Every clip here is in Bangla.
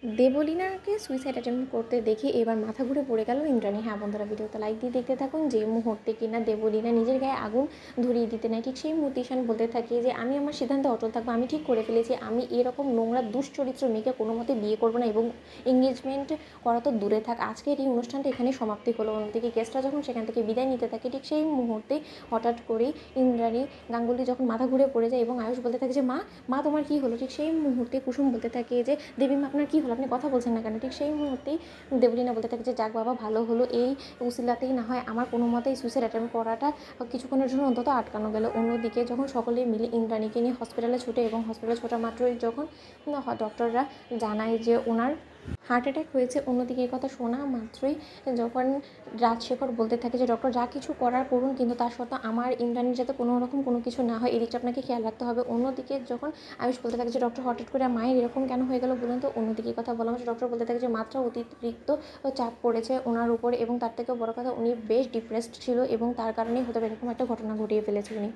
দেবলীনাকে সুইসাইড অ্যাটেম্প্ট করতে দেখে এবার মাথা ঘুরে পড়ে গেল ইন্দ্রাণী। হ্যাঁ বন্ধুরা, ভিডিওতে লাইক দিয়ে দেখতে থাকুন। যে মুহূর্তে কিনা দেবলীনা নিজের গায়ে আগুন ধরিয়ে দিতে নেয়, ঠিক সেই মুহূর্তে ঈশান বলতে থাকে যে আমি আমার সিদ্ধান্তে অটল থাকবো, আমি ঠিক করে ফেলেছি, আমি এরকম নোংরা দুশ্চরিত্র মেয়েকে কোনো মতে বিয়ে করবো না, এবং এঙ্গেজমেন্ট করা তো দূরে থাক, আজকের এই অনুষ্ঠানটা এখানে সমাপ্তি হলো। অন্যদিকে গেস্টরা যখন সেখান থেকে বিদায় নিতে থাকে, ঠিক সেই মুহূর্তে হঠাৎ করেই ইন্দ্রাণী গাঙ্গুলি যখন মাথা ঘুরে পড়ে যায় এবং আয়ুষ বলতে থাকে যে মা মা তোমার কী হলো, ঠিক সেই মুহূর্তে কুসুম বলতে থাকে যে দেবী মা আপনার কী হলো, আপনি কথা বলছেন না কেন। ঠিক সেই মুহূর্তেই দেবলীনা বলতে থাকে যে যাক বাবা ভালো হলো, এই উসিলাতেই না হয় আমার কোনো মতেই সুইসাইড অ্যাটেম্প্ট করাটা কিছুক্ষণের জন্য অন্তত আটকানো গেল। অন্যদিকে যখন সকলে মিলে ইন্দ্রাণীকে নিয়ে হসপিটালে ছুটে এবং হসপিটালে ছোটা মাত্রই যখন ডক্টররা জানায় যে ওনার হার্ট অ্যাটাক হয়েছে, অন্যদিকে এই কথা শোনা মাত্রই যখন রাজশেখর বলতে থাকে যে ডক্টর যা কিছু করার করুন, কিন্তু তার সত্ত্বেও আমার ইন্দ্রাণীর যাতে কোনো রকম কোনো কিছু না হয়, এদিকটা আপনাকে খেয়াল রাখতে হবে। অন্যদিকে যখন আয়ুষ বলতে থাকে যে ডক্টর হঠাৎ করে মায়ের এরকম কেন হয়ে গেল বলুন তো, অন্যদিকে কথা বলা হচ্ছে ডক্টর বলতে থাকে যে মাত্রা অতিরিক্ত চাপ পড়েছে ওনার উপরে, এবং তার থেকেও বড় কথা উনি বেশ ডিপ্রেসড ছিল এবং তার কারণেই হতে পারে এরকম একটা ঘটনা ঘটিয়ে ফেলেছে উনি।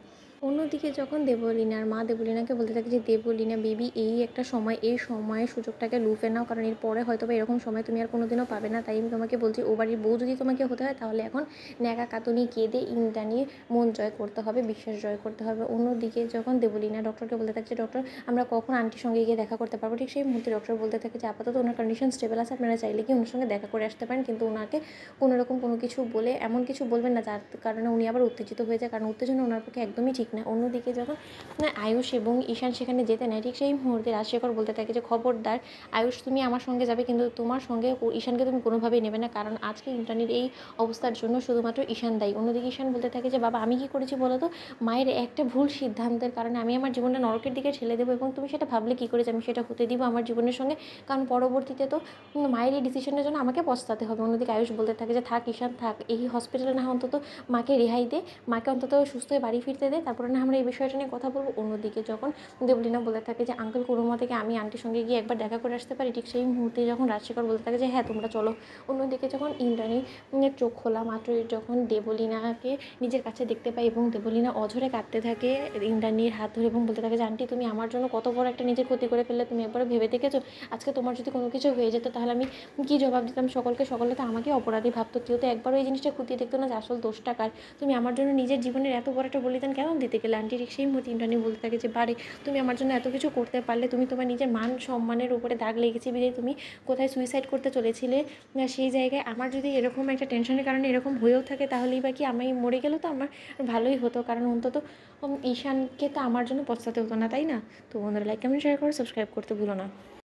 অন্যদিকে যখন দেবলীনার মা দেবলীনাকে বলতে থাকে যে দেবলীনা বেবি এই একটা সময়, এই সময়ের সুযোগটাকে লুফে নাও, কারণ এরপরে হয়তো বা এরকম সময় তুমি আর কোনোদিনও পাবে না, তাই আমি তোমাকে বলছি ও বাড়ির বউ যদি তোমাকে হতে হয় তাহলে এখন ন্যাকা কাতুনি কেঁদে ইন্দ্রাণীর মন জয় করতে হবে, বিশ্বাস জয় করতে হবে। অন্যদিকে যখন দেবলীনা ডক্টরকে বলতে থাকে যে ডক্টর আমরা কখন আন্টির সঙ্গে গিয়ে দেখা করতে পারবো, ঠিক সেই মুহূর্তে ডক্টর বলতে থাকে যে আপাতত ওনার কন্ডিশন স্টেবল আছে, আপনারা চাইলে কি ওনার সঙ্গে দেখা করে আসতে পারেন, কিন্তু ওনাকে কোনো রকম কোনো কিছু বলে এমন কিছু বলবেন না যার কারণে উনি আবার উত্তেজিত হয়ে যায়, কারণ উত্তেজনা ওনার পক্ষে একদমই ঠিক না। অন্যদিকে যখন আয়ুষ এবং ঈশান সেখানে যেতে নেয়, ঠিক সেই মুহূর্তে রাজশেখর বলতে থাকে যে খবরদার আয়ুষ তুমি আমার সঙ্গে যাবে, কিন্তু তোমার সঙ্গে ঈশানকে তুমি কোনোভাবেই নেবে না, কারণ আজকে ইন্দ্রাণীর এই অবস্থার জন্য শুধুমাত্র ঈশান দায়ী। অন্যদিকে ঈশান বলতে থাকে যে বাবা আমি কী করেছি বলো তো, মায়ের একটা ভুল সিদ্ধান্তের কারণে আমি আমার জীবনটা নরকের দিকে ঠেলে দেবো, এবং তুমি সেটা ভাবলে কী করে যে আমি সেটা হতে দিব আমার জীবনের সঙ্গে, কারণ পরবর্তীতে তো মায়ের এই ডিসিশনের জন্য আমাকে পস্তাতে হবে। অন্যদিকে আয়ুষ বলতে থাকে যে থাক ঈশান থাক, এই হসপিটালে না অন্তত মাকে রেহাই দে, মাকে অন্তত সুস্থ হয়ে বাড়ি ফিরতে দে, তারপরে না আমরা এই বিষয়টা নিয়ে কথা বলবো। অন্যদিকে যখন দেবলীনা বলে থাকে যে আঙ্কেল কোনো মতে আমি আন্টির সঙ্গে গিয়ে একবার দেখা করে আসতে পারি, ঠিক সেই মুহূর্তে যখন রাজশেখর বলতে থাকে যে হ্যাঁ তোমরা চলো। অন্যদিকে যখন ইন্দ্রাণী চোখ খোলা মাত্রই যখন দেবলীনাকে নিজের কাছে দেখতে পায় এবং দেবলীনা অঝরে কাঁদতে থাকে ইন্দ্রাণীর হাত ধরে এবং বলতে থাকে যে আন্টি তুমি আমার জন্য কত বড় একটা নিজের ক্ষতি করে ফেললে, তুমি একবার ভেবে দেখেছো আজকে তোমার যদি কোনো কিছু হয়ে যেত তাহলে আমি কী জবাব দিতাম সকলকে, সকলে তো আমাকে অপরাধী ভাবতো, কেউ তো একবারও এই জিনিসটা খতিয়ে দেখতো না যে আসল দোষটা কার, তুমি আমার জন্য নিজের জীবনের এত বড় একটা বলিদান কেন দিতে গেলে আন্টি। ঠিক সেই মুহূর্তে ইন্দ্রাণী বলতে থাকে যে বারে তুমি আমার জন্য এত কিছু করতে পারলে, তুমি তোমার নিজের মান সম্মানের উপরে দাগ লেগেছে বিধায় তুমি কোথায় সুইসাইড করতে চলেছিলে, সেই জায়গায় আমার যদি এরকম একটা টেনশনের কারণে এরকম হয়েও থাকে তাহলেই বা কি, আমি মরে গেলেও তো আমার ভালোই হতো, কারণ অন্তত ঈশানকে তো আমার জন্য পস্তাতে হতো না, তাই না। তো বন্ধুরা লাইক কমেন্ট শেয়ার করে সাবস্ক্রাইব করতে ভুলো না।